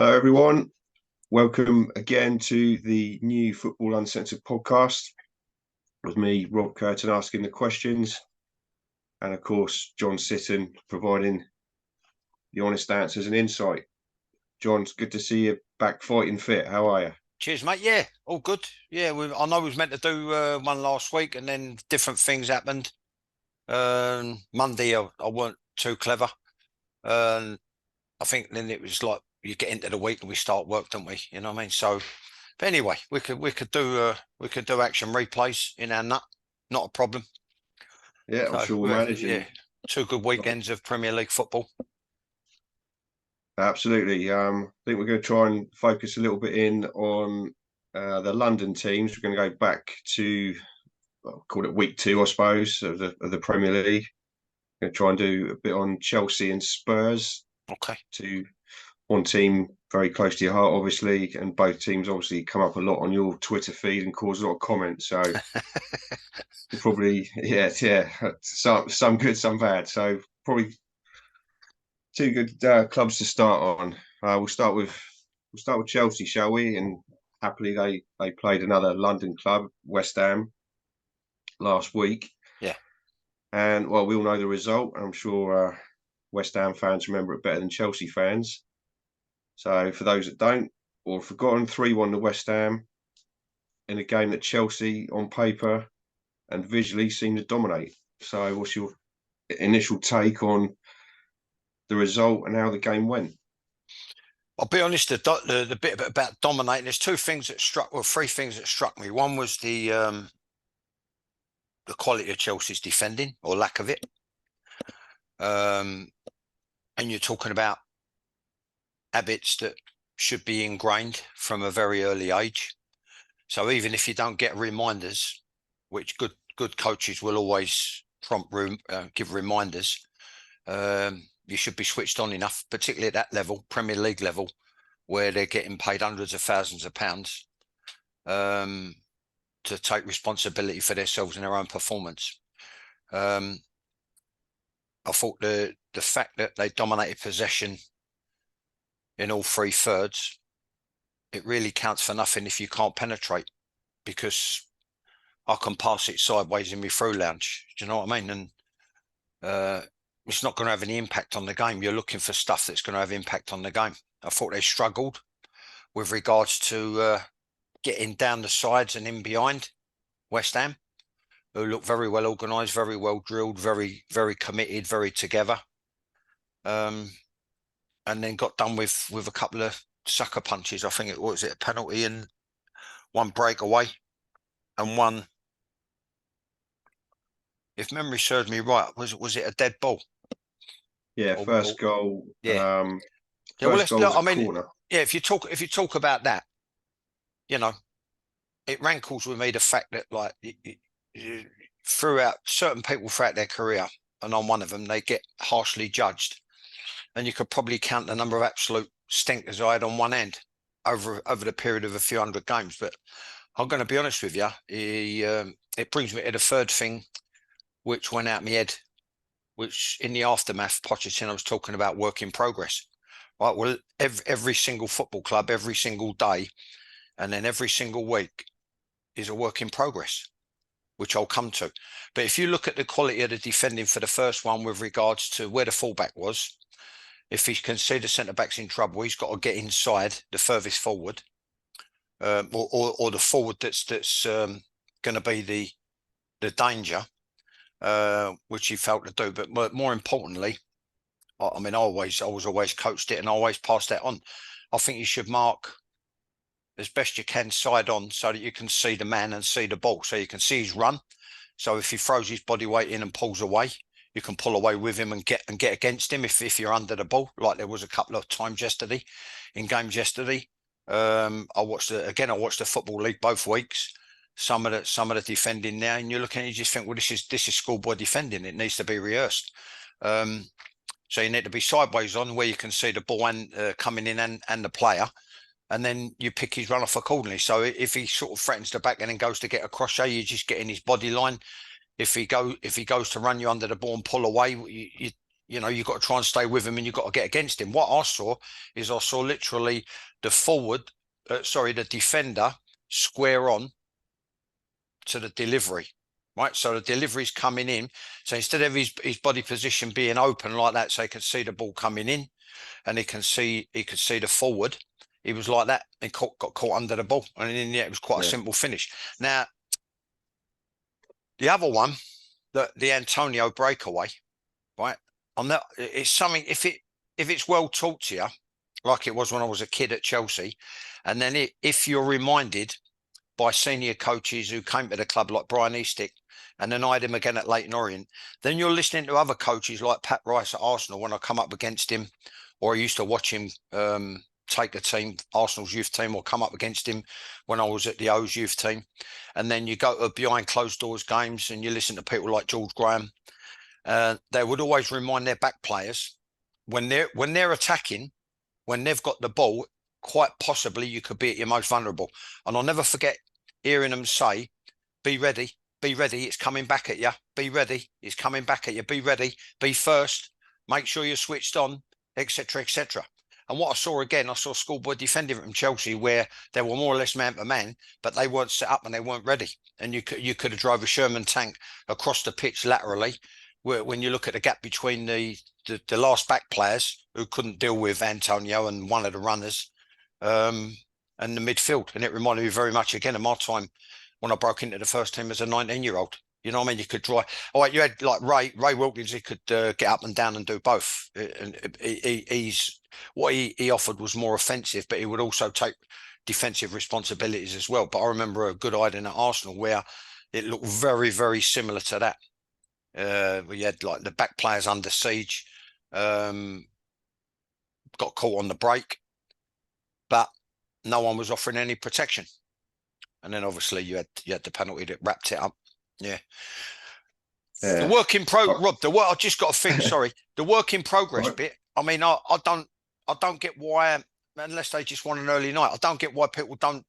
Hello, everyone. Welcome again to the new Football Uncensored podcast with me, Rob Kirton, asking the questions, and of course, John Sitton providing the honest answers and insight. John, it's good to see you back fighting fit. How are you? Cheers, mate. Yeah, all good. Yeah, I know we was meant to do one last week, and then different things happened. Monday, I weren't too clever. I think then it was like you get into the week and we start work, don't we? You know what I mean? So, but anyway, we could do action replays in our nut, not a problem. Yeah, I'm So sure we'll manage. yeah, two good weekends of Premier League football. Absolutely. I think we're going to try and focus a little bit in on the London teams. We're going to go back to, well, call it week two, I suppose, of the Premier League. Going to try and do a bit on Chelsea and Spurs. Okay. To one team very close to your heart, obviously, and both teams obviously come up a lot on your Twitter feed and cause a lot of comments. So probably, yeah, some good, some bad. So probably two good clubs to start on. We'll start with Chelsea, shall we? And happily, they played another London club, West Ham, last week. Yeah. And well, we all know the result. I'm sure West Ham fans remember it better than Chelsea fans. So for those that don't or have forgotten, 3-1 to West Ham in a game that Chelsea on paper and visually seemed to dominate. So what's your initial take on the result and how the game went? I'll be honest, the bit about dominating, there's three things that struck me. One was the quality of Chelsea's defending or lack of it. And you're talking about habits that should be ingrained from a very early age. So even if you don't get reminders, which good coaches will always give reminders, you should be switched on enough, particularly at that level, Premier League level, where they're getting paid hundreds of thousands of pounds, to take responsibility for themselves and their own performance. I thought the fact that they dominated possession in all three thirds, it really counts for nothing if you can't penetrate, because I can pass it sideways in my through lounge. Do you know what I mean? And it's not going to have any impact on the game. You're looking for stuff that's going to have impact on the game. I thought they struggled with regards to getting down the sides and in behind West Ham, who looked very well organised, very well drilled, very, very committed, very together. And then got done with a couple of sucker punches. I think it was a penalty and one breakaway and one, if memory serves me right, was it a dead ball? Yeah, first goal. Yeah. First goal was I mean, corner. yeah. If you talk about that, you know, it rankles with me the fact that like throughout certain people throughout their career, and I'm one of them, they get harshly judged. And you could probably count the number of absolute stinkers I had on one end over the period of a few hundred games. But I'm going to be honest with you, it brings me to the third thing, which went out my head, which in the aftermath, Pochettino was talking about work in progress. Right, well, every single football club, every single day, and then every single week is a work in progress, which I'll come to. But if you look at the quality of the defending for the first one with regards to where the fullback was, if he can see the centre-back's in trouble, he's got to get inside the furthest forward, or the forward that's going to be the danger, which he felt to do. But more importantly, I mean, I was always coached it and I always passed that on. I think you should mark as best you can side on so that you can see the man and see the ball, so you can see his run. So if he throws his body weight in and pulls away, you can pull away with him and get against him if you're under the ball, like there was a couple of times yesterday, in games yesterday. I watched the Football League both weeks. Some of the defending now, and you're looking at it, you just think, well, this is schoolboy defending. It needs to be rehearsed. So you need to be sideways on where you can see the ball and coming in and the player, and then you pick his run off accordingly. So if he sort of threatens the back and then goes to get a crochet, you just get in his body line. If he goes to run you under the ball and pull away, you know, you've got to try and stay with him and you've got to get against him. What I saw is I saw literally the forward, the defender square on to the delivery, right? So the delivery's coming in. So instead of his body position being open like that, so he could see the ball coming in and he could see the forward, he was like that and got caught under the ball. And in the end, it was quite a yeah, simple finish. Now, the other one, the Antonio breakaway, right? On that, it's something, if it's well taught to you, like it was when I was a kid at Chelsea, and then if you're reminded by senior coaches who came to the club like Brian Eastick, and then I had him again at Leyton Orient, then you're listening to other coaches like Pat Rice at Arsenal when I come up against him, or I used to watch him take a team, Arsenal's youth team, or come up against him when I was at the O's youth team. And then you go to behind closed doors games and you listen to people like George Graham. They would always remind their back players when they're attacking, when they've got the ball, quite possibly you could be at your most vulnerable. And I'll never forget hearing them say, be ready, it's coming back at you. Be ready, it's coming back at you. Be ready, be first, make sure you're switched on, etc., etc. And what I saw again, I saw schoolboy defending from Chelsea where they were more or less man for man, but they weren't set up and they weren't ready. And you could have drove a Sherman tank across the pitch laterally. When you look at the gap between the last back players who couldn't deal with Antonio and one of the runners, and the midfield. And it reminded me very much again of my time when I broke into the first team as a 19-year-old. You know what I mean? You could drive. Oh, you had like Ray Wilkins. He could get up and down and do both. And he's what he offered was more offensive, but he would also take defensive responsibilities as well. But I remember a good hiding at Arsenal where it looked very, very similar to that. We had like the back players under siege, got caught on the break, but no one was offering any protection. And then obviously you had the penalty that wrapped it up. Yeah. The yeah. work in Rob, I just got to think, sorry, the work in progress Right. bit. I mean, I don't get why, unless they just want an early night, I don't get why people don't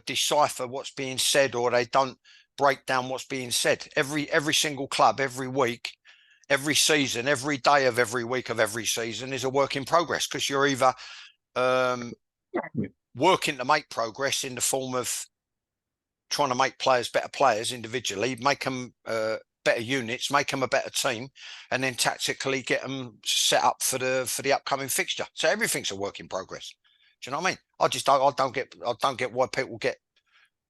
decipher what's being said, or they don't break down what's being said. Every single club, every week, every season, every day of every week of every season is a work in progress, because you're either working to make progress in the form of trying to make players better players individually, make them better units, make them a better team, and then tactically get them set up for the upcoming fixture. So everything's a work in progress. Do you know what I mean? I don't get why people get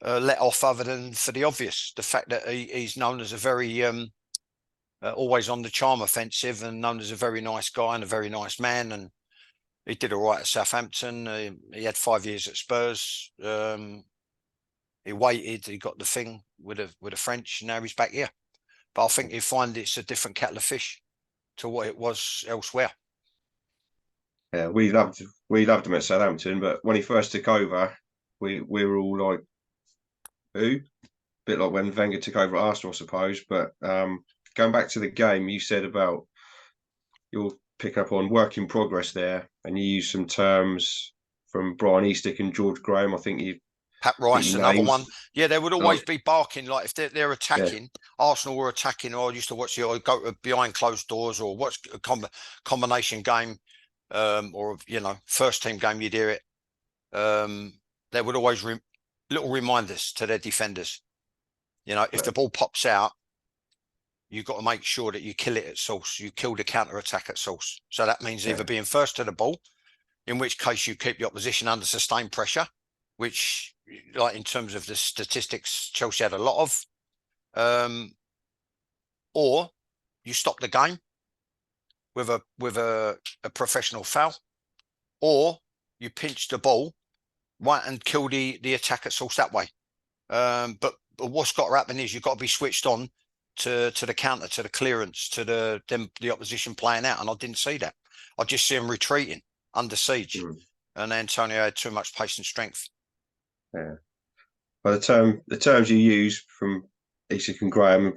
let off, other than for the obvious, the fact that he's known as a very always on the charm offensive, and known as a very nice guy and a very nice man, and he did all right at Southampton. He had 5 years at Spurs. He waited. He got the thing with the French. And now he's back here. But I think you find it's a different kettle of fish to what it was elsewhere. Yeah, we loved him at Southampton, but when he first took over, we were all like, who? Bit like when Wenger took over at Arsenal, I suppose. But going back to the game, you said about you'll pick up on work in progress there, and you use some terms from Brian Eastick and George Graham. Pat I think Rice, you another named. one. Yeah, they would Oh, always be barking, like if they're yeah, attacking. Arsenal were attacking, or I used to watch or go to behind closed doors, or watch a combination game, or first team game. You'd hear it. They would always little reminders to their defenders. If yeah, the ball pops out, you've got to make sure that you kill it at source. You kill the counter attack at source. So that means either yeah, being first to the ball, in which case you keep the opposition under sustained pressure, which, like in terms of the statistics, Chelsea had a lot of, or you stop the game with a professional foul, or you pinch the ball right and kill the attack at source that way. But what's got to happen is you've got to be switched on to the counter, to the clearance, to the opposition playing out, and I didn't see that. I just see them retreating under siege, and Antonio had too much pace and strength. yeah. But the terms you use from Isak and Graham,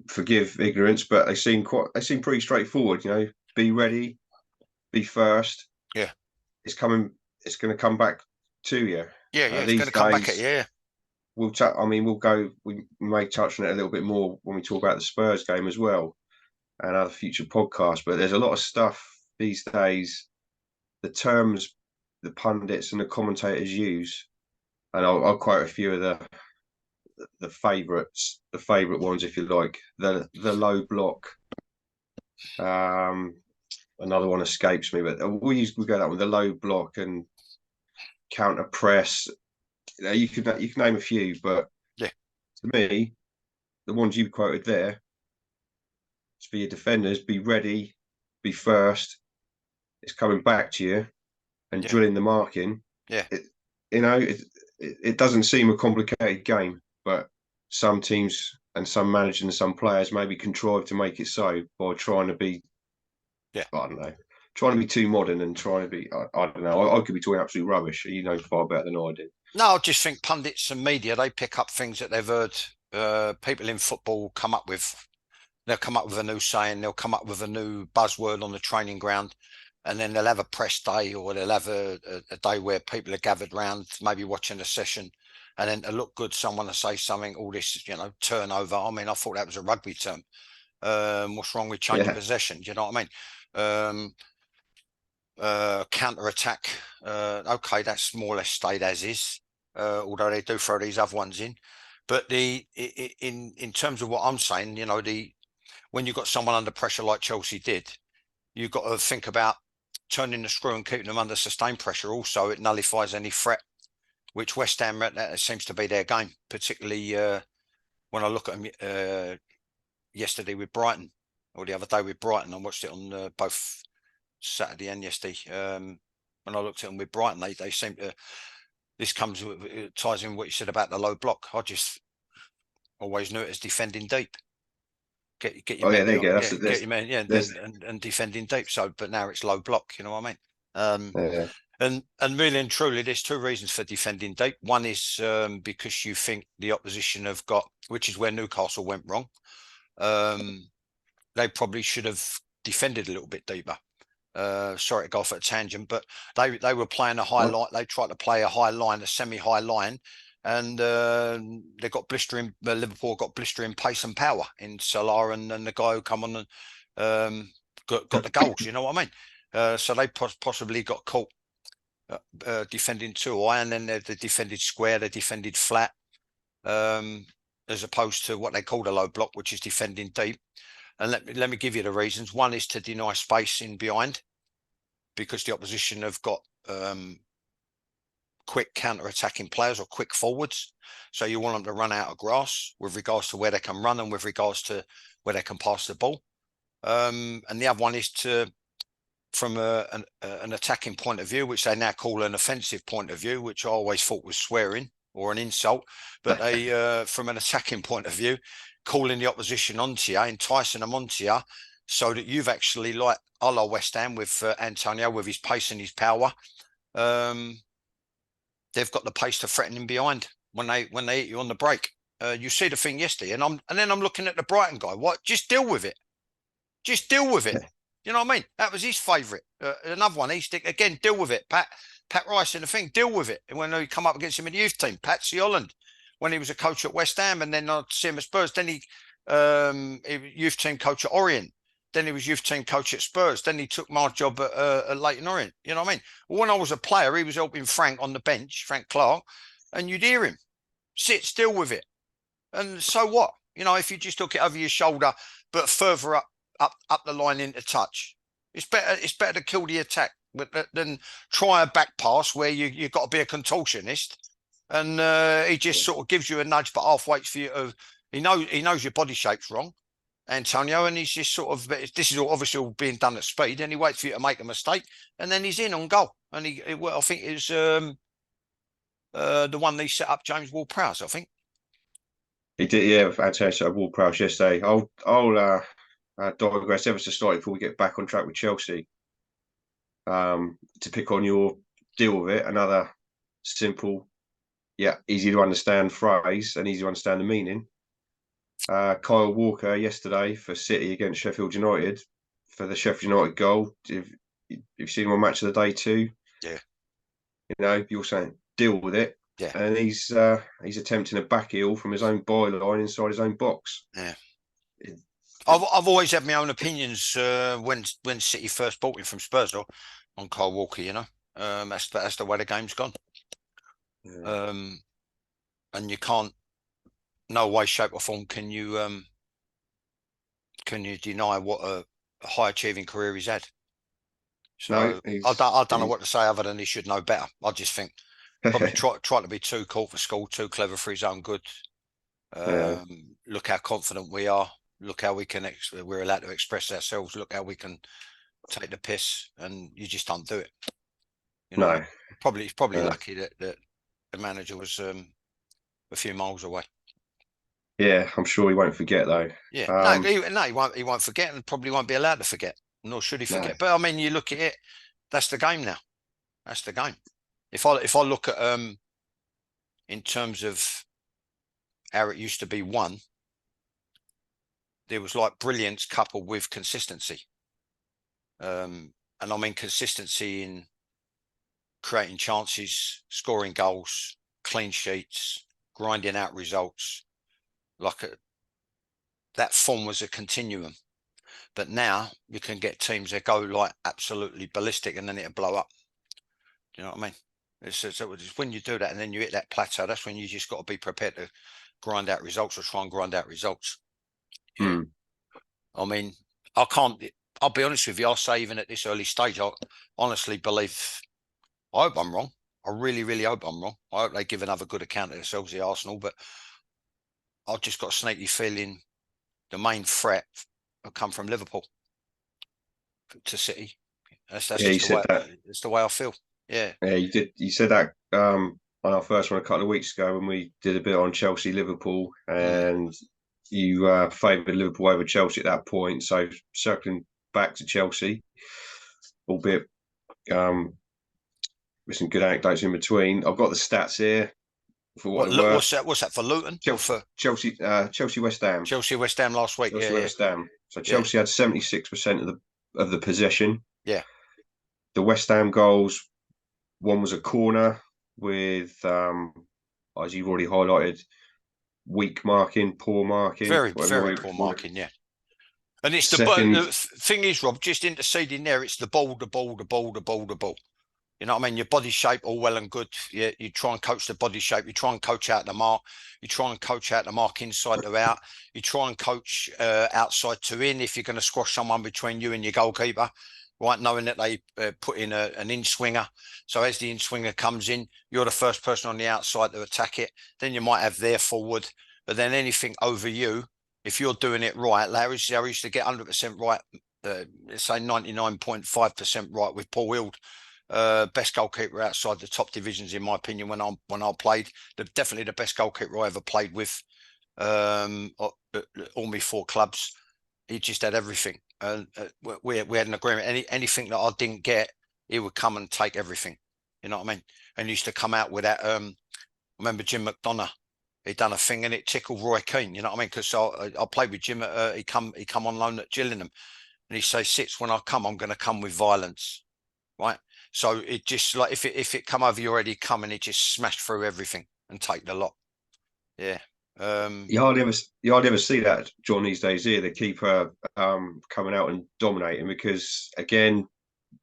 forgive ignorance, but they seem pretty straightforward. Be ready, be first. Yeah, It's coming. It's going to come back to you. yeah. It's going These to come back at days, you. Yeah. we'll. I mean, we'll go. We may touch on it a little bit more when we talk about the Spurs game as well. and other future podcasts. But there's a lot of stuff these days, the terms the pundits and the commentators use, and I'll quote a few of the favourites, the favourite ones, if you like. The low block. Another one escapes me, but we go that one. The low block and counter press. You can name a few, but Yeah, to me, the ones you quoted there, is for your defenders, be ready, be first. It's coming back to you and yeah, drilling the marking. yeah. It, it doesn't seem a complicated game, but some teams and some managers and some players maybe contrive to make it so by trying to be, Yeah. I don't know, trying to be too modern and trying to be, I don't know, I could be talking absolute rubbish. You know far better than I do. No, I just think pundits and media, they pick up things that they've heard people in football come up with. They'll come up with a new saying, they'll come up with a new buzzword on the training ground, and then they'll have a press day, or they'll have a day where people are gathered round, maybe watching a session, and then to look good, someone to say something, all this, turnover. I mean, I thought that was a rugby term. What's wrong with change of Yeah, possession? Do you know what I mean? Counter attack. Okay, that's more or less stayed as is. Although they do throw these other ones in, but in terms of what I'm saying, when you've got someone under pressure like Chelsea did, you've got to think about turning the screw and keeping them under sustained pressure. Also, it nullifies any threat, which West Ham that seems to be their game, particularly when I look at them yesterday with Brighton, or the other day with Brighton. I watched it on both Saturday and yesterday. When I looked at them with Brighton, they seem to. This ties in what you said about the low block. I just always knew it as defending deep. Get your oh yeah, men there you down, go. get your men, yeah, There's and defending deep. So, but now it's low block. You know what I mean? yeah, And really and truly, there's two reasons for defending deep. One is because you think the opposition have got, which is where Newcastle went wrong. They probably should have defended a little bit deeper. Sorry to go off at a tangent, but they were playing a high well, line. They tried to play a high line, a semi-high line, and they got blistering. Liverpool got blistering pace and power in Salah and the guy who come on and got the goals. You know what I mean? So they possibly got caught defending too high, and then they defended square, they defended flat, as opposed to what they call a low block, which is defending deep. And let me give you the reasons. One is to deny space in behind, because the opposition have got quick counter-attacking players or quick forwards. So you want them to run out of grass with regards to where they can run and with regards to where they can pass the ball. And the other one is to, from an attacking point of view, which they now call an offensive point of view, which I always thought was swearing or an insult, but they, from an attacking point of view, calling the opposition onto you, enticing them onto you, so that you've actually, like a la West Ham with Antonio, with his pace and his power, they've got the pace to threaten him behind when they hit you on the break. You see the thing yesterday, and then I'm looking at the Brighton guy. What? Just deal with it. Just deal with it. You know what I mean? That was his favourite. Another one, he stick again. Deal with it, Pat Rice in the thing. Deal with it. And when he come up against him in the youth team, Patsy Holland, when he was a coach at West Ham, and then I'd see him at Spurs. Then he youth team coach at Orient. Then he was youth team coach at Spurs. Then he took my job at Leighton Orient. You know what I mean? Well, when I was a player, he was helping Frank on the bench, Frank Clark, and you'd hear him sit still with it. And so what? If you just took it over your shoulder, but further up the line into touch, it's better to kill the attack than try a back pass where you've got to be a contortionist. And he just sort of gives you a nudge, but half waits for you to. He knows your body shape's wrong, Antonio, and he's just sort of, this is obviously all being done at speed, and he waits for you to make a mistake, and then he's in on goal. And I think it's the one they set up, James Ward-Prowse, I think. he did. Yeah, fantastic. Ward Prowse yesterday. I'll digress ever so slightly before we get back on track with Chelsea. To pick on your deal with it, another simple, yeah, easy to understand phrase and easy to understand the meaning. Kyle Walker yesterday for City against Sheffield United for the Sheffield United goal. If you've seen him on Match of the Day too, Yeah, you're saying deal with it, yeah, and he's attempting a back heel from his own byline inside his own box. yeah. I've always had my own opinions when City first bought him from Spurs though, on Kyle Walker. That's the way the game's gone. Yeah. Um, and you can't, no way, shape, or form can you deny what a high achieving career he's had. No, So I don't know he's what to say other than he should know better. I just think probably try to be too cool for school, too clever for his own good. yeah, Look how confident we are. Look how we're allowed to express ourselves. Look how we can take the piss, and you just don't do it. You know what I mean? no, He's probably uh, lucky that the manager was a few miles away. yeah. I'm sure he won't forget though. Yeah, Um, no, he won't forget, and probably won't be allowed to forget, nor should he no, forget. But I mean, you look at it, that's the game now. That's the game. If I look at in terms of how it used to be won, there was like brilliance coupled with consistency. And I mean consistency in creating chances, scoring goals, clean sheets, grinding out results. Like that form was a continuum. But now you can get teams that go like absolutely ballistic and then it'll blow up. Do you know what I mean? It's when you do that and then you hit that plateau, that's when you just got to be prepared to grind out results or try and grind out results. Yeah. hmm. I mean, I can't, I'll be honest with you. I'll say even at this early stage, I honestly believe, I hope I'm wrong. I really, really hope I'm wrong. I hope they give another good account of themselves, the Arsenal, but I've just got a sneaky feeling the main threat will come from Liverpool to City. That's Yeah, you just the said way, that. it's the way I feel. Yeah. Yeah, you did. You said that on our first one a couple of weeks ago when we did a bit on Chelsea Liverpool, Mm. and you favoured Liverpool over Chelsea at that point. So circling back to Chelsea, albeit um, with some good anecdotes in between. I've got the stats here for what What, they look, were. what's that for Luton or Chelsea, for Chelsea, West Ham, Chelsea West Ham last week? Chelsea, Yeah, West Ham. So yeah, Chelsea had 76% of the possession. yeah. The West Ham goals, one was a corner with, as you've already highlighted, weak marking, poor marking, Very, whatever you very want to poor call it. marking. Yeah. And it's Second, the thing is, Rob, just interceding there. It's the ball, the ball, the ball, the ball, the ball. You know what I mean? Your body shape, all well and good. You try and coach the body shape. You try and coach out the mark. You try and coach out the mark inside to out. You try and coach outside to in if you're going to squash someone between you and your goalkeeper, right? Knowing that they put in an in swinger. So as the in swinger comes in, you're the first person on the outside to attack it. Then you might have their forward, but then anything over you, if you're doing it right, Larry used to get 100% right. Let's say 99.5% right with Paul Hild, best goalkeeper outside the top divisions, in my opinion. When I played, definitely the best goalkeeper I ever played with. All my four clubs, he just had everything. And we had an agreement. Anything that I didn't get, he would come and take everything. You know what I mean? And he used to come out with that. I remember Jim McDonough. He done a thing and it tickled Roy Keane. You know what I mean? Because I played with Jim. He come on loan at Gillingham, and he say, "Sits, when I come, I'm going to come with violence." Right. So it just like if it come over, you already come and it just smashed through everything and take the lot. Yeah. Um, you hardly ever see that, John, these days here. The keeper coming out and dominating because, again,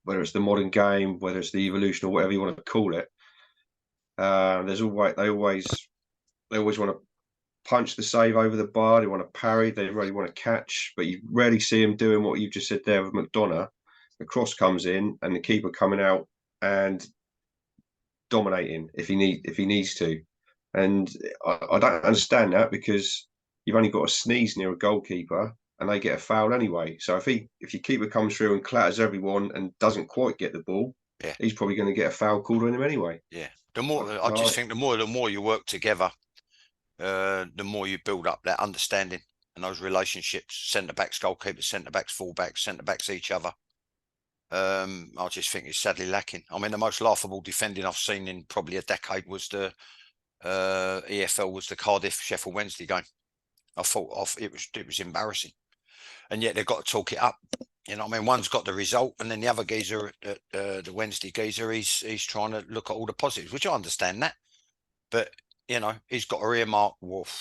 whether it's the modern game, whether it's the evolution or whatever you want to call it, there's always they always want to punch the save over the bar. They want to parry. They really want to catch, but you rarely see him doing what you've just said there with McDonough. The cross comes in, and the keeper coming out and dominating if he needs to. And I don't understand that because you've only got to sneeze near a goalkeeper and they get a foul anyway. So if your keeper comes through and clatters everyone and doesn't quite get the ball, yeah. he's probably going to get a foul called on him anyway. Yeah. I just I, think the more you work together, the more you build up that understanding and those relationships. Centre backs, goalkeepers, centre backs, full backs, centre backs, each other. I just think it's sadly lacking. I mean, the most laughable defending I've seen in probably a decade was the EFL was the Cardiff Sheffield Wednesday game. I thought it was embarrassing, and yet they've got to talk it up. You know what I mean? One's got the result, and then the other geezer, the Wednesday geezer, he's trying to look at all the positives, which I understand that. But you know, he's got a earmark. We've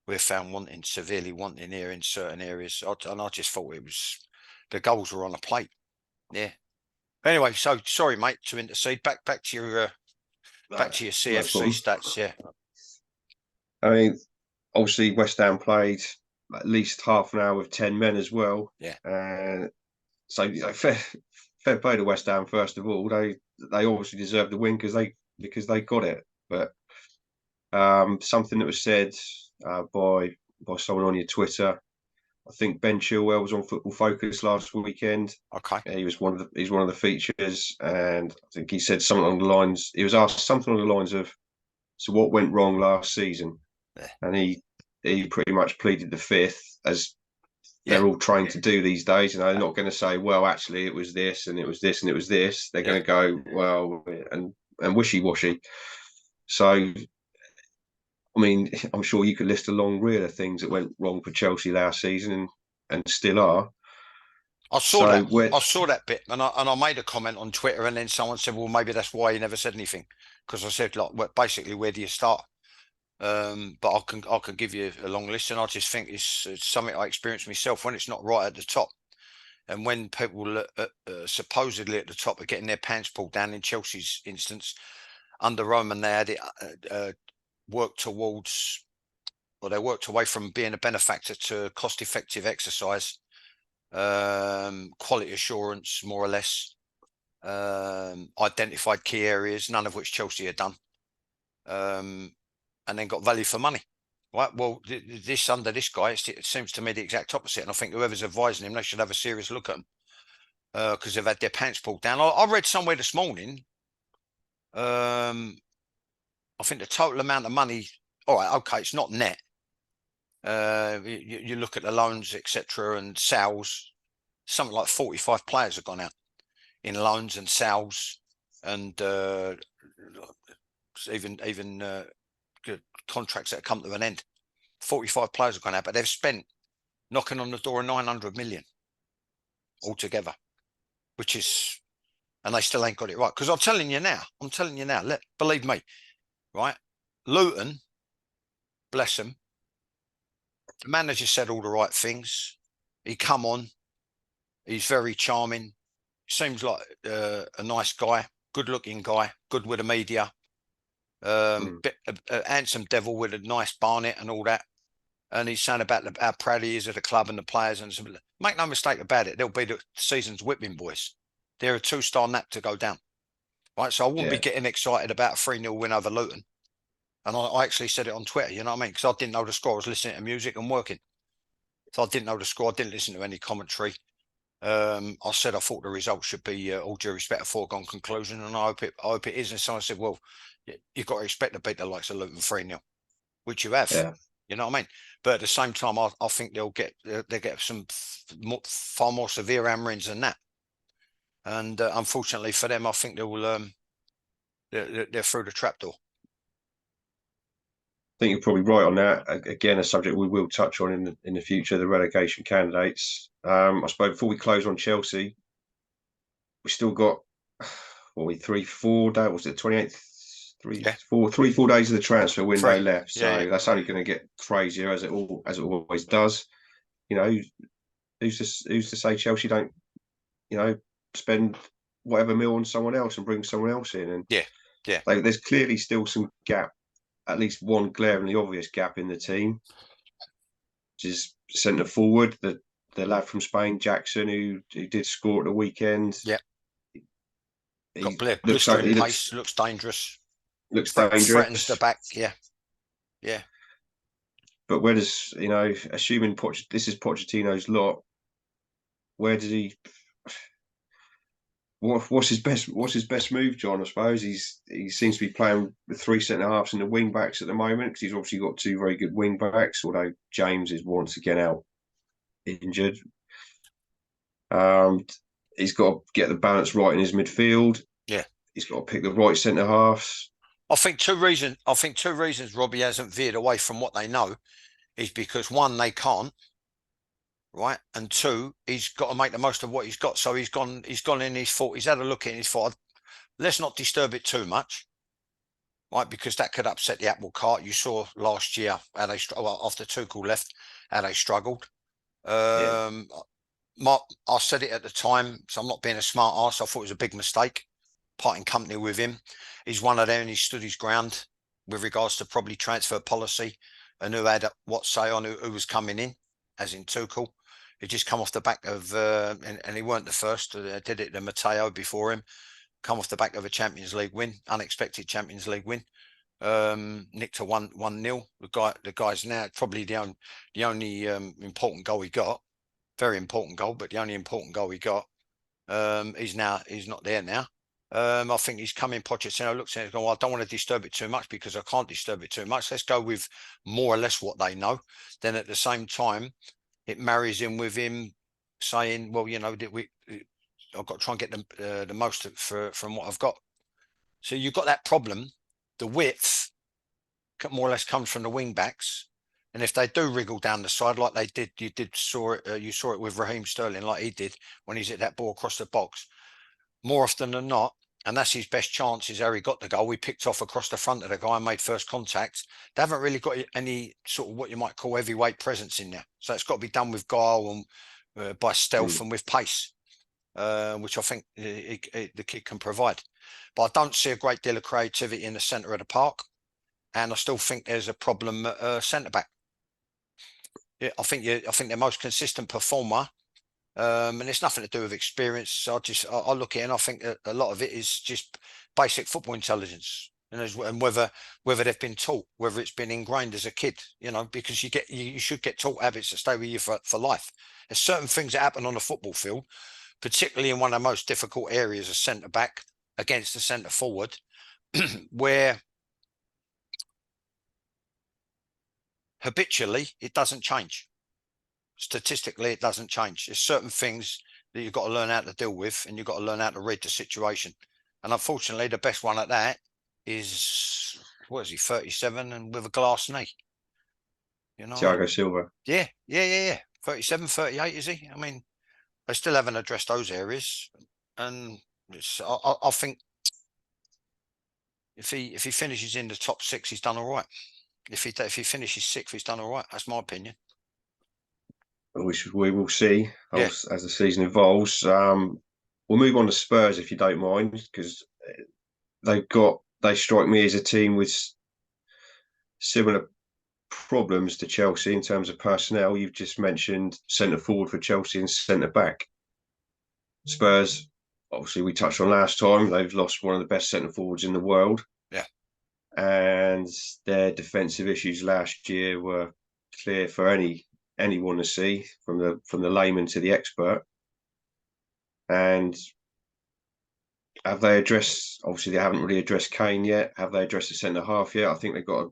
we're found wanting, severely wanting here in certain areas. And I just thought it was the goals were on a plate. Yeah. Anyway, so sorry, mate, to intercede. Back to your No, no CFC problem. stats. Yeah. I mean, obviously West Ham played at least half an hour with 10 men as well. Yeah. So fair play to West Ham first of all. They obviously deserved the win because they got it. But something that was said by someone on your Twitter. I think Ben Chilwell was on Football Focus last weekend. Okay. He's one of the features, and I think he said something along the lines. He was asked something along the lines of, "So what went wrong last season?" Yeah. And he pretty much pleaded the fifth, as Yeah. they're all trying to do these days. You know, they're not going to say, "Well, actually, it was this and it was this and it was this." They're Yeah. going to go, "Well," and wishy washy. So I mean, I'm sure you could list a long reel of things that went wrong for Chelsea last season and still are. I saw So that. where, I saw that bit, and I made a comment on Twitter, and then someone said, "Well, maybe that's why you never said anything," because I said, like, well, basically, where do you start? But I can give you a long list, and I just think it's something I experienced myself when it's not right at the top, and when people supposedly at the top are getting their pants pulled down. In Chelsea's instance, under Roman, they had it worked towards, or they worked away from being a benefactor to cost-effective exercise, quality assurance, more or less, identified key areas, none of which Chelsea had done, and then got value for money. Right. Well, this under this guy, it seems to me the exact opposite. And I think whoever's advising him, they should have a serious look at them because they've had their pants pulled down. I read somewhere this morning. I think the total amount of money. All right. Okay, it's not net. You look at the loans, etc., and sales. Something like 45 players have gone out in loans and sales, and even contracts that have come to an end. 45 players have gone out, but they've spent knocking on the door of 900 million altogether, which is, and they still ain't got it right. Because I'm telling you now, believe me, right? Luton, bless them, the manager said all the right things. He come on, he's very charming, seems like a nice guy, good-looking guy, good with the media, handsome devil with a nice barnet and all that. And he's saying about how proud he is of the club and the players. And something. Make no mistake about it, they'll be the season's whipping boys. They're a two-star nap to go down. Right, so I wouldn't be yeah, getting excited about a 3-0 win over Luton. And I actually said it on Twitter, you know what I mean? Because I didn't know the score. I was listening to music and working. So I didn't know the score. I didn't listen to any commentary. I said I thought the result should be, all due respect, a foregone conclusion. And I hope it is. And someone said, well, you've got to expect to beat the likes of Luton 3-0, which you have. yeah. You know what I mean? But at the same time, I think they'll get some far more severe hammerings than that. And unfortunately for them, I think they will they're through the trapdoor. I think you're probably right on that. Again, a subject we will touch on in the future, the relegation candidates. I suppose before we close on Chelsea, we still got what we 3-4 days. Was it 28th? Yeah, 4 days of the transfer window free. left. Yeah, yeah, So that's only going to get crazier as it always does. You know, who's to say Chelsea don't spend whatever mil on someone else and bring someone else in? And yeah, yeah, there's clearly still some gap, at least one glaringly obvious gap in the team, which is centre forward. The lad from Spain, Jackson, who did score at the weekend. yeah. Got He blistering he looks pace. Looks dangerous. looks Threatens the dangerous. back. Yeah, yeah. But where does assuming this is Pochettino's lot, where does he? What's his best move, John? I suppose he seems to be playing with three centre halves and the wing backs at the moment because he's obviously got two very good wing backs. Although James is once again out injured, um, he's got to get the balance right in his midfield. Yeah. He's got to pick the right centre halves. I think two reasons Robbie hasn't veered away from what they know is because one, they can't, right? And two, he's got to make the most of what he's got. So he's gone in his thought, he's had a look in his thought, let's not disturb it too much. right? Because that could upset the apple cart. You saw last year how they, well, after Tuchel left, how they struggled. Yeah, Um, I said it at the time, so I'm not being a smart ass. I thought it was a big mistake parting company with him. He's one of them, and he stood his ground with regards to probably transfer policy and who had what say on who was coming in, as in Tuchel. He just come off the back of, and he weren't the first. Did it to Matteo before him. Come off the back of a Champions League win, unexpected Champions League win. Nicked a 1-0. The guy's now probably the only important goal he got. Very important goal, but the only important goal he got. He's not there now. I think he's coming. Pochettino looks at it and goes, well, I don't want to disturb it too much because I can't disturb it too much. Let's go with more or less what they know. Then at the same time, it marries in with him saying, well, you know, I've got to try and get the most from what I've got. So you've got that problem. The width more or less comes from the wing backs. And if they do wriggle down the side like they did, you saw it with Raheem Sterling like he did when he's hit that ball across the box. More often than not, and that's his best chance, is how he got the goal. We picked off across the front of the guy and made first contact. They haven't really got any sort of what you might call heavyweight presence in there. So it's got to be done with guile and by stealth mm. and with pace, which I think the kid can provide. But I don't see a great deal of creativity in the centre of the park. And I still think there's a problem at centre back. Yeah, I think their most consistent performer, and it's nothing to do with experience. I look at it and I think a lot of it is just basic football intelligence, and whether they've been taught, whether it's been ingrained as a kid, because you should get taught habits that stay with you for life. There's certain things that happen on the football field, particularly in one of the most difficult areas of centre back against the centre forward, where habitually it doesn't change. Statistically, it doesn't change. There's certain things that you've got to learn how to deal with, and you've got to learn how to read the situation. And unfortunately, the best one at that is, what is he, 37 and with a glass knee? Thiago Silva. Yeah. 37, 38, is he? I mean, they still haven't addressed those areas. And I think if he finishes in the top 6, he's done all right. If he finishes 6th, he's done all right. That's my opinion. We will see Yeah, as the season evolves. We'll move on to Spurs if you don't mind, because they strike me as a team with similar problems to Chelsea in terms of personnel. You've just mentioned centre forward for Chelsea and centre back. Spurs, obviously, we touched on last time. They've lost one of the best centre forwards in the world, yeah, and their defensive issues last year were clear for anyone to see, from the layman to the expert. And have they addressed? Obviously, they haven't really addressed Kane yet. Have they addressed the centre half yet? I think they've got.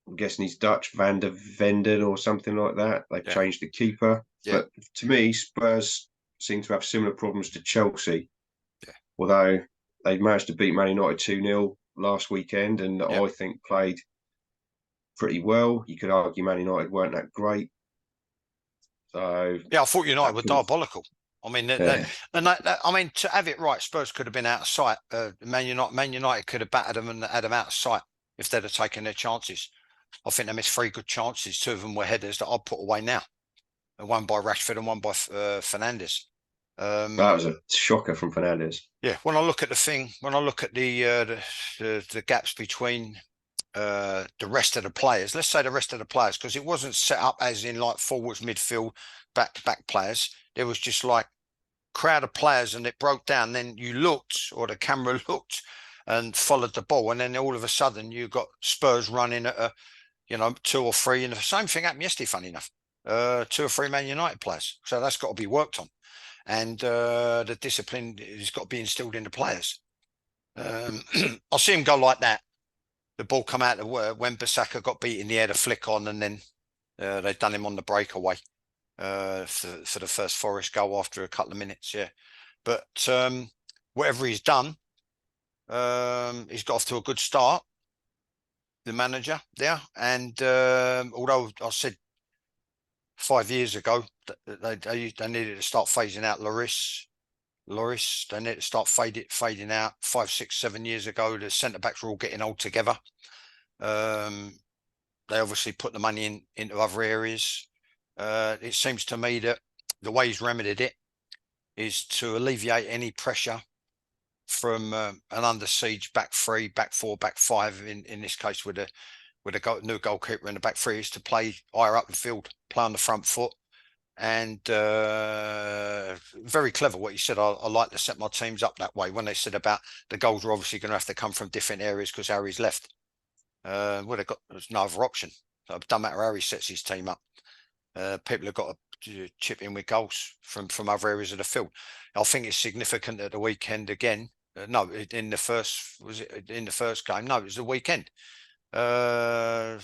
I'm guessing he's Dutch, Van der Venden or something like that. They've yeah, changed the keeper, yeah, but to me, Spurs seem to have similar problems to Chelsea. yeah, Although they managed to beat Man United 2-0 last weekend, and yeah. I think played pretty well. You could argue Man United weren't that great. So Yeah, I thought United that were could have, diabolical. I mean, yeah, I mean, to have it right, Spurs could have been out of sight. Man United could have battered them and had them out of sight if they'd have taken their chances. I think they missed 3 good chances. 2 of them were headers that I'd put away now, and one by Rashford and one by Fernandes. that was a shocker from Fernandes. Yeah, when I look at the gaps between the rest of the players, let's say the rest of the players, because it wasn't set up as in like forwards, midfield, back players. There was just like crowd of players, and it broke down. Then you looked, or the camera looked, and followed the ball, and then all of a sudden you got Spurs running at 2 or 3, and the same thing happened yesterday. Funny enough, 2 or 3 Man United players. So that's got to be worked on, and the discipline has got to be instilled in the players. I'll see him go like that. The ball come out of when Bissaka got beat in the air, to flick on, and then they'd done him on the breakaway for the first Forest goal after a couple of minutes. Yeah, but whatever he's done, he's got off to a good start, the manager there. And although I said 5 years ago that they needed to start phasing out Lloris, Lloris. They need to start fading out. 5, 6, 7 years ago, the centre backs were all getting old together. They obviously put the money into other areas. It seems to me that the way he's remedied it is to alleviate any pressure from an under siege back three, back four, back five. In this case, with a new goalkeeper in the back three, is to play higher up the field, play on the front foot. And very clever what you said. I like to set my teams up that way. When they said about the goals are obviously going to have to come from different areas because Harry's left. Well, there's no other option. So it doesn't matter how he sets his team up. People have got to chip in with goals from other areas of the field. I think it's significant at the weekend again. No, in the first game? No, it was the weekend. What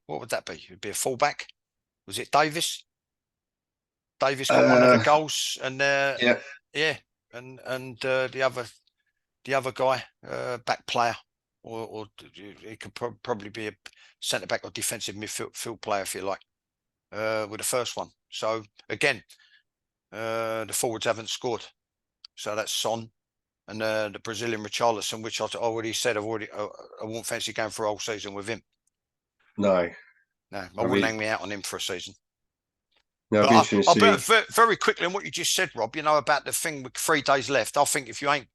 would that be? It'd be a fullback. Was it Davis? Davis got one of the goals, and Yeah, yeah, and the other guy, back player, or he could probably be a centre back or defensive midfield player if you like, with the first one. So again, the forwards haven't scored, so that's Son and the Brazilian Richarlison, which I already said I won't fancy going for a whole season with him. no. No, I I wouldn't mean, hang me out on him for a season. no, it'd be But interesting to I bet see. very quickly on what you just said, Rob, about the thing with 3 days left. I think if you ain't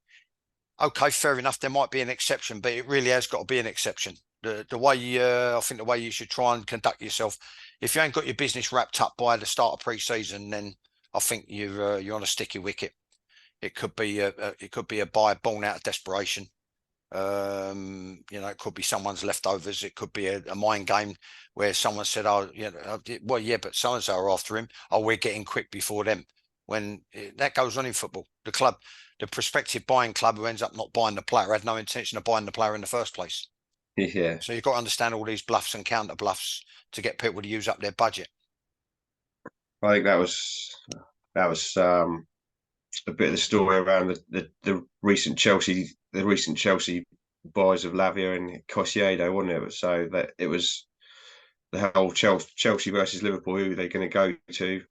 okay, fair enough, there might be an exception, but it really has got to be an exception. The way I think the way you should try and conduct yourself, if you ain't got your business wrapped up by the start of pre-season, then I think you're on a sticky wicket. It could be a buy born out of desperation. It could be someone's leftovers. It could be a mind game where someone said, "Oh, well, yeah, but so and so are after him. Oh, we're getting quick before them." When that goes on in football, the prospective buying club who ends up not buying the player had no intention of buying the player in the first place. Yeah, So you've got to understand all these bluffs and counter bluffs to get people to use up their budget. I think that was a bit of the story around the recent Chelsea buys of Lavia and Cosiedo, wasn't it? So that it was the whole Chelsea versus Liverpool, who they're going to go to.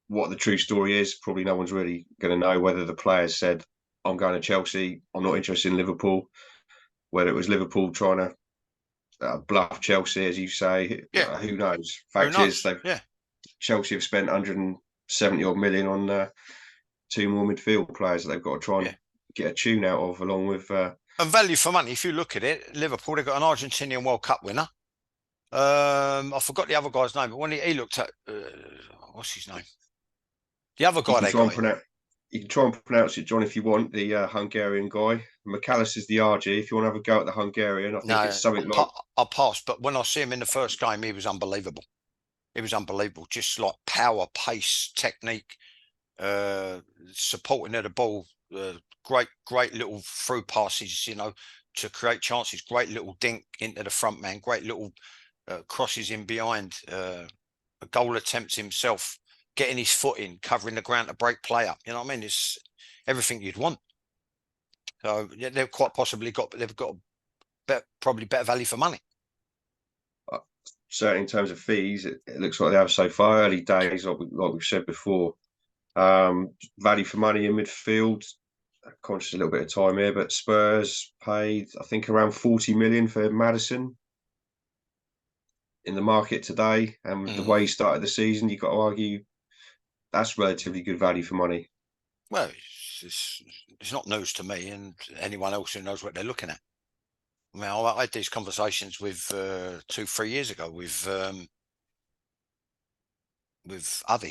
What the true story is, probably no one's really going to know. Whether the players said, "I'm going to Chelsea, I'm not interested in Liverpool," whether it was Liverpool trying to bluff Chelsea, as you say, Yeah, who knows? who Fact is, knows? Yeah, Chelsea have spent 170 odd million on two more midfield players that they've got to try yeah. and get a tune out of, along with. And value for money, if you look at it, Liverpool, they've got an Argentinian World Cup winner. I forgot the other guy's name, but when he looked at what's his name? The other You guy can they try and got in. pronounce. You can try and pronounce it, John, if you want. The Hungarian guy, McAllister's the RG. If you want to have a go at the Hungarian, I think No, it's something like. I passed, but when I see him in the first game, he was unbelievable. He was unbelievable, just like power, pace, technique, supporting of the ball, great little through passes, to create chances. Great little dink into the front man. Great little crosses in behind. Goal attempts himself, getting his foot in, covering the ground to break play up. You know what I mean? It's everything you'd want. So yeah, they've quite possibly they've got probably better value for money. Certainly, in terms of fees, it looks like they have so far. Early days, like we've said before. Value for money in midfield. Conscious a little bit of time here, but Spurs paid, I think, around 40 million for Maddison in the market today. And the way he started the season, you've got to argue that's relatively good value for money. Well, it's not news to me and anyone else who knows what they're looking at. I mean, I had these conversations with 2, 3 years ago with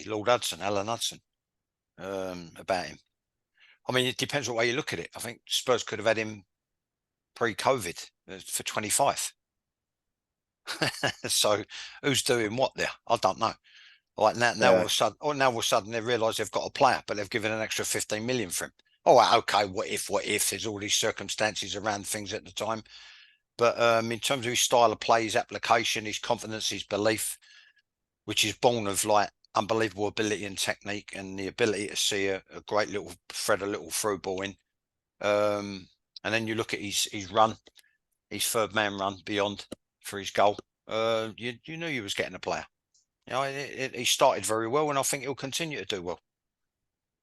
Lord Hudson, Alan Hudson, about him. I mean, it depends what way you look at it. I think Spurs could have had him pre-COVID for 25. So who's doing what there? I don't know. Like now all of a sudden they realise they've got a player, but they've given an extra 15 million for him. All right, okay. What if? There's all these circumstances around things at the time. But in terms of his style of play, his application, his confidence, his belief, which is born of like unbelievable ability and technique, and the ability to see a great little thread, a little through ball in. And then you look at his run, his third man run beyond for his goal. You knew you was getting a player. He started very well, and I think he'll continue to do well.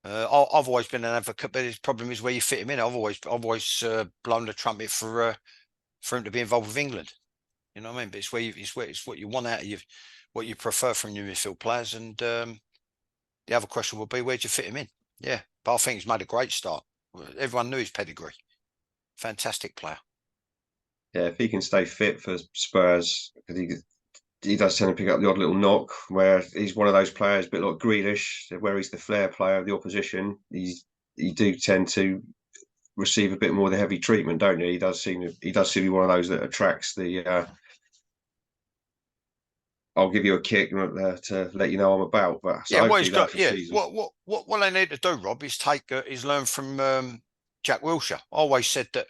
I've always been an advocate, but his problem is where you fit him in. I've always blown the trumpet for him to be involved with England. You know what I mean? But it's what you want out of you, what you prefer from your midfield players. And the other question will be, where'd you fit him in? Yeah, but I think he's made a great start. Everyone knew his pedigree. Fantastic player. Yeah, if he can stay fit for Spurs, because he does tend to pick up the odd little knock, where he's one of those players, a bit like Grealish, where he's the flair player of the opposition. He do tend to receive a bit more of the heavy treatment, don't you? He does seem to be one of those that attracts the I'll give you a kick to let you know I'm about. But so Yeah, what he's hopefully later got. for the Yeah, season. what they need to do, Rob, is learn from Jack Wilshere. I always said that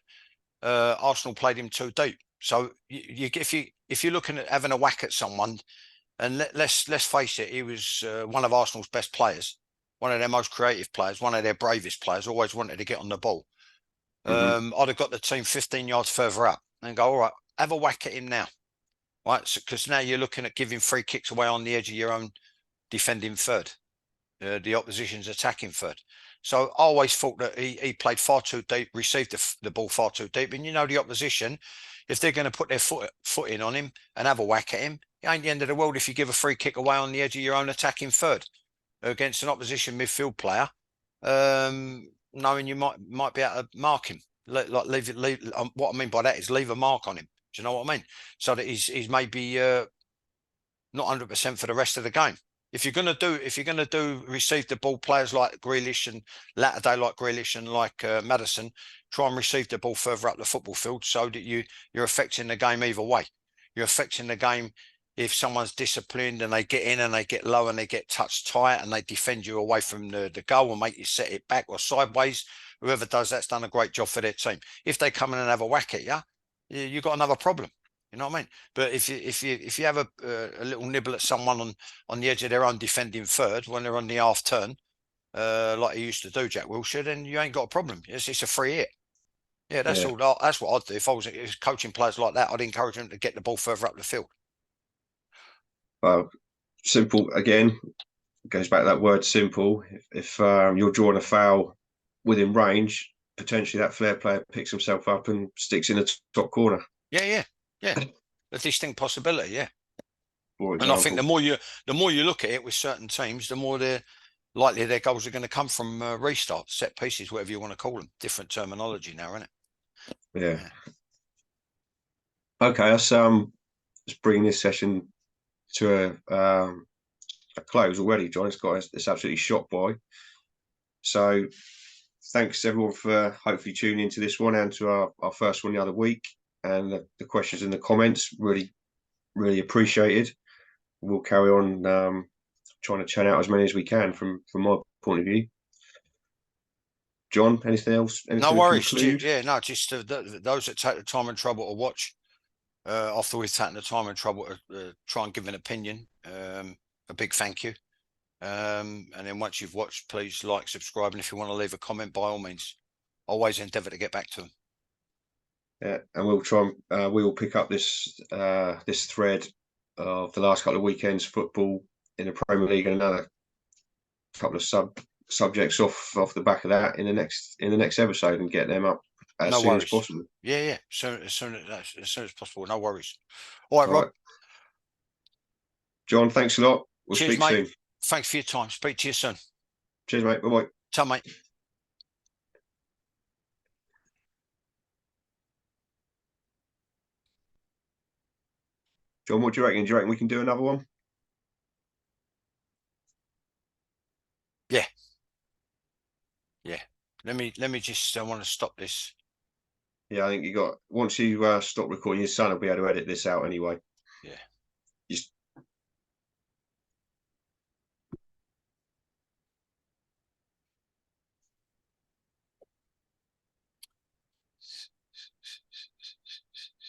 Arsenal played him too deep. So if you're looking at having a whack at someone, and let's face it, he was one of Arsenal's best players, one of their most creative players, one of their bravest players. Always wanted to get on the ball. Hmm. I'd have got the team 15 yards further up and go, all right, have a whack at him now, right? Because now you're looking at giving free kicks away on the edge of your own defending third, the opposition's attacking third. So I always thought that he played far too deep, received the ball far too deep. And the opposition, if they're going to put their foot in on him and have a whack at him, it ain't the end of the world if you give a free kick away on the edge of your own attacking third against an opposition midfield player, knowing you might be able to mark him. Like what I mean by that is leave a mark on him. Do you know what I mean? So that he's maybe not 100% for the rest of the game. If you're gonna do receive the ball, players like Grealish and latter day like Grealish and like Maddison, try and receive the ball further up the football field so that you're affecting the game either way. You're affecting the game if someone's disciplined and they get in and they get low and they get touched tight and they defend you away from the goal and make you set it back or sideways. Whoever does that's done a great job for their team. If they come in and have a whack at you, you've got another problem. You know what I mean? But if you have a little nibble at someone on the edge of their own defending third when they're on the half turn, like he used to do, Jack Wilshere, then you ain't got a problem. It's a free hit. Yeah, that's Yeah. all. That's what I'd do if I was coaching players like that. I'd encourage them to get the ball further up the field. Well, simple again. Goes back to that word simple. If you're drawing a foul within range, potentially that flair player picks himself up and sticks in the top corner, Yeah. A distinct possibility. Yeah, for and I think example. the more you look at it with certain teams, the more they're likely their goals are going to come from restarts, set pieces, whatever you want to call them. Different terminology now, isn't it? Yeah. Yeah. Okay, let's just bring this session to a close already, John. It's absolutely shot by. So thanks everyone for hopefully tuning into this one and to our first one the other week. And the questions in the comments really appreciated. We'll carry on trying to churn out as many as we can from my point of view. John, anything else? No Anything to worries. conclude? Yeah, no, just those that take the time and trouble to watch. After we've taken the time and trouble to try and give an opinion, a big thank you. And then once you've watched, please like, subscribe, and if you want to leave a comment, by all means, always endeavour to get back to them. Yeah, and we'll try and we will pick up this thread of the last couple of weekends football in the Premier League and another couple of subjects off the back of that in the next episode and get them up as No soon as worries. possible. Yeah. As soon as possible. No worries. All right, All Rob. right, John, thanks a lot. We'll Cheers, speak mate. soon. Thanks for your time. Speak to you soon. Cheers, mate. Bye bye. Tell mate. John, what do you reckon? Do you reckon we can do another one? Yeah. Yeah. Let me just. I want to stop this. Yeah, I think you got once you stop recording, your son will be able to edit this out anyway. Yeah. Just